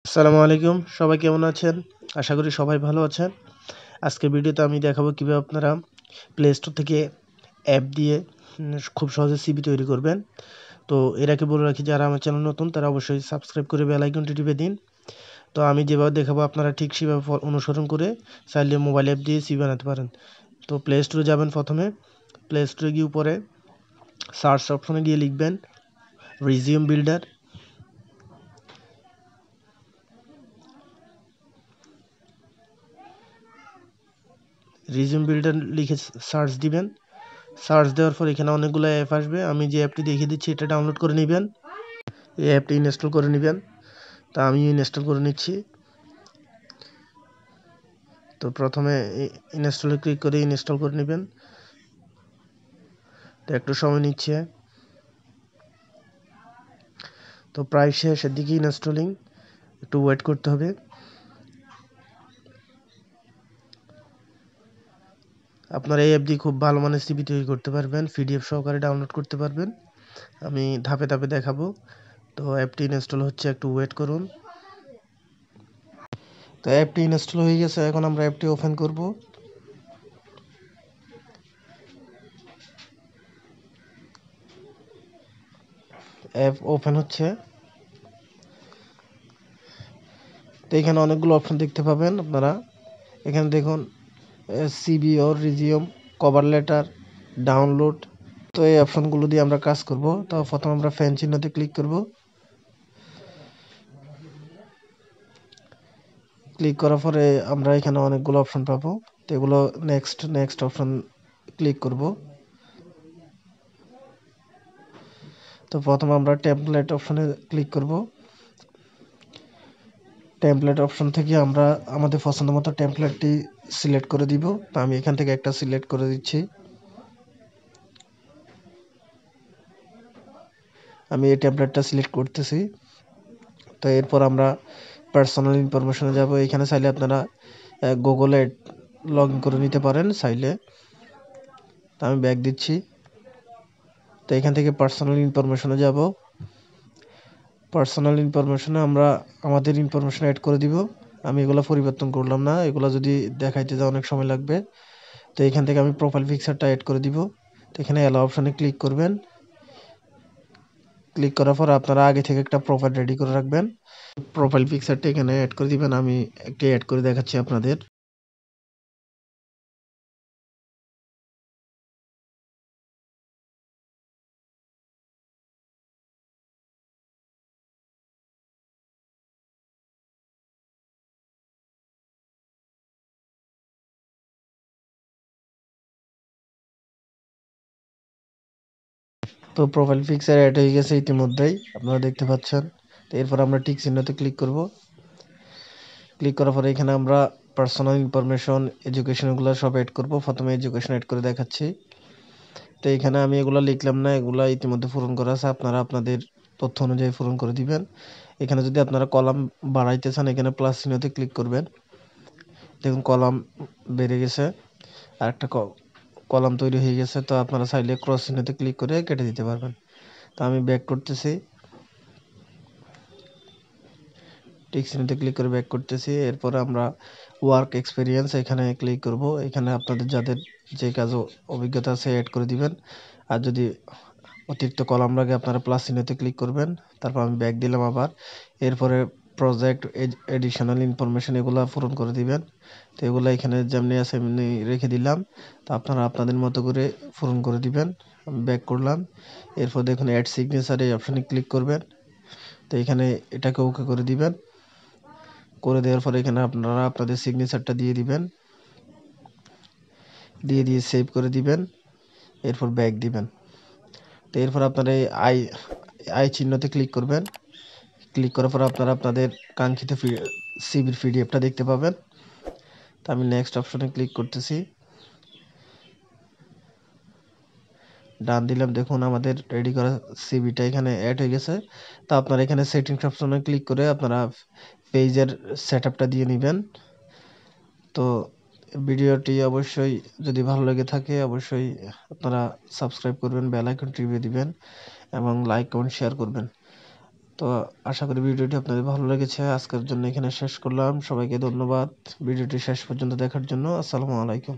আসসালামু আলাইকুম। সবাই কেমন আছেন? আশা করি সবাই ভালো আছেন। আজকের ভিডিওতে আমি দেখাবো কিভাবে আপনারা প্লে স্টোর থেকে অ্যাপ দিয়ে খুব সহজে সিভি তৈরি করবেন। তো এর আগে বলে রাখি, যারা আমার চ্যানেল নতুন তারা অবশ্যই সাবস্ক্রাইব করে বেল আইকনটি টিপে দিন। তো আমি যেভাবে দেখাবো আপনারা ঠিক সেভাবে অনুসরণ করে চাইলে মোবাইল অ্যাপ দিয়ে সিভি বানাতে পারেন। তো প্লে স্টোরে যাবেন, প্রথমে প্লে স্টোরে গিয়ে উপরে সার্চ অপশনে গিয়ে লিখবেন রিজিউম বিল্ডার। রিজিউম বিল্ডার লিখে সার্চ দিবেন। সার্চ দেওয়ার পর এখানে অনেকগুলো অ্যাপ আসবে। আমি যে অ্যাপটি দেখিয়ে দিচ্ছি এটা ডাউনলোড করে নেবেন, এই অ্যাপটি ইনস্টল করে নেবেন। তা আমি ইনস্টল করে নিচ্ছি। তো প্রথমে ইনস্টলে ক্লিক করে ইনস্টল করে নেবেন। তো একটু সময় নিচ্ছে, তো প্রায় শেষের দিকে ইনস্টলিং, একটু ওয়েট করতে হবে। আপনারা এই অ্যাপ দিয়ে খুব ভালো মানের সিভি তৈরি করতে পারবেন, পিডিএফ সহকারে ডাউনলোড করতে পারবেন। আমি ধাপে ধাপে দেখাবো। তো অ্যাপটি ইনস্টল হচ্ছে, একটু ওয়েট করুন। তো অ্যাপটি ইনস্টল হয়ে গেছে, এখন আমরা অ্যাপটি ওপেন করব। অ্যাপ ওপেন হচ্ছে। তো এখানে অনেকগুলো অপশন দেখতে পাবেন আপনারা। এখানে দেখুন CV or resume, cover letter, download. তো এই অপশনগুলো দিয়ে আমরা কাজ করব। তো প্রথমে আমরা ফ্যান চিহ্নতে ক্লিক করব। ক্লিক করার পরে আমরা এখানে অনেকগুলো অপশন পাবো। তো এগুলো নেক্সট নেক্সট অপশন ক্লিক করব। তো প্রথমে আমরা টেমপ্লেট অপশনে ক্লিক করব। টেমপ্লেট অপশন থেকে আমরা আমাদের পছন্দ মতো টেমপ্লেটটি সিলেক্ট করে দিব। তো আমি এখান থেকে একটা সিলেক্ট করে দিচ্ছি। আমি এই টেমপ্লেটটা সিলেক্ট করতেছি। তো এরপর আমরা পার্সোনাল ইনফরমেশনে যাব। এখানে চাইলে আপনারা গুগলে লগ ইন করে নিতে পারেন চাইলে। তো আমি ব্যাক দিচ্ছি। তো এখান থেকে পার্সোনাল ইনফরমেশনে যাব। পার্সোনাল ইনফরমেশনে আমরা আমাদের ইনফরমেশন অ্যাড করে দিব। আমি এগুলো পরিবর্তন করলাম না, এগুলো যদি দেখাইতে যায় অনেক সময় লাগবে। তো এখান থেকে আমি প্রোফাইল পিকচারটা অ্যাড করে দিব। তো এখানে অ্যালাউ অপশনে ক্লিক করবেন। ক্লিক করার পর আপনারা আগে থেকে একটা প্রোফাইল রেডি করে রাখবেন। প্রোফাইল পিকচারটা এখানে অ্যাড করে দিবেন। আমি একটি অ্যাড করে দেখাচ্ছি আপনাদের। তো প্রোফাইল পিকচার অ্যাড হয়ে গেছে ইতিমধ্যেই, আপনারা দেখতে পাচ্ছেন। তো এরপর আমরা টিক চিহ্নতে ক্লিক করব। ক্লিক করার পরে এখানে আমরা পার্সোনাল ইনফরমেশন, এডুকেশনগুলো সব অ্যাড করব। প্রথমে এডুকেশন অ্যাড করে দেখাচ্ছি। তো এখানে আমি এগুলো লিখলাম না, এগুলো ইতিমধ্যে পূরণ করা আছে, আপনারা আপনাদের তথ্য অনুযায়ী পূরণ করে দিবেন। এখানে যদি আপনারা কলাম বাড়াইতে চান এখানে প্লাস চিহ্নতে ক্লিক করবেন। দেখুন কলাম বেড়ে গেছে, আর একটা কলাম তৈরি হয়ে গেছে। তো আপনারা চাইলে ক্রস চিহ্নতে ক্লিক করে কেটে দিতে পারবেন। তো আমি ব্যাক করতেছি, টিক চিহ্নতে ক্লিক করে ব্যাক করতেছি। এরপর আমরা ওয়ার্ক এক্সপিরিয়েন্স এখানে ক্লিক করব। এখানে আপনাদের যাদের যে কাজ অভিজ্ঞতা আছে অ্যাড করে দিবেন। আর যদি অতিরিক্ত কলাম লাগে আপনারা প্লাস চিহ্নতে ক্লিক করবেন। তারপর আমি ব্যাক দিলাম আবার। এরপরে প্রজেক্ট এডিশনাল ইনফরমেশন এগুলো পূরণ করে দিবেন। তো এগুলো এখানে যেমনি আছে এমনি রেখে দিলাম। তো আপনারা আপনাদের মতো করে পূরণ করে দিবেন। আমি ব্যাক করলাম। এরপর দেখুন অ্যাড সিগনেচার এই অপশানে ক্লিক করবেন। তো এখানে এটাকে ওকে করে দিবেন। করে দেওয়ার পরে এখানে আপনারা আপনাদের সিগনেচারটা দিয়ে দিবেন, দিয়ে সেভ করে দিবেন। এরপর ব্যাক দিবেন। তো এরপর আপনারা এই আই চিহ্নতে ক্লিক করবেন। ক্লিক করার পর আপনারা আপনাদের কাঙ্ক্ষিত সিভির পিডিএফটা দেখতে পাবেন। তো আমি নেক্সট অপশনে ক্লিক করতেছি, ডান দিলাম। দেখুন আমাদের রেডি করা সিভিটা এখানে অ্যাড হয়ে গেছে। তো আপনারা এখানে সেটিংস অপশনে ক্লিক করে আপনারা পেজের সেটআপটা দিয়ে নেবেন। তো ভিডিওটি অবশ্যই যদি ভালো লেগে থাকে অবশ্যই আপনারা সাবস্ক্রাইব করবেন, বেল আইকন টিপে দিবেন এবং লাইক কমেন্ট শেয়ার করবেন। তো আশা করি ভিডিওটি আপনাদের ভালো লেগেছে। আজকের জন্য এখানে শেষ করলাম। সবাইকে ধন্যবাদ ভিডিওটি শেষ পর্যন্ত দেখার জন্য। আসসালামু আলাইকুম।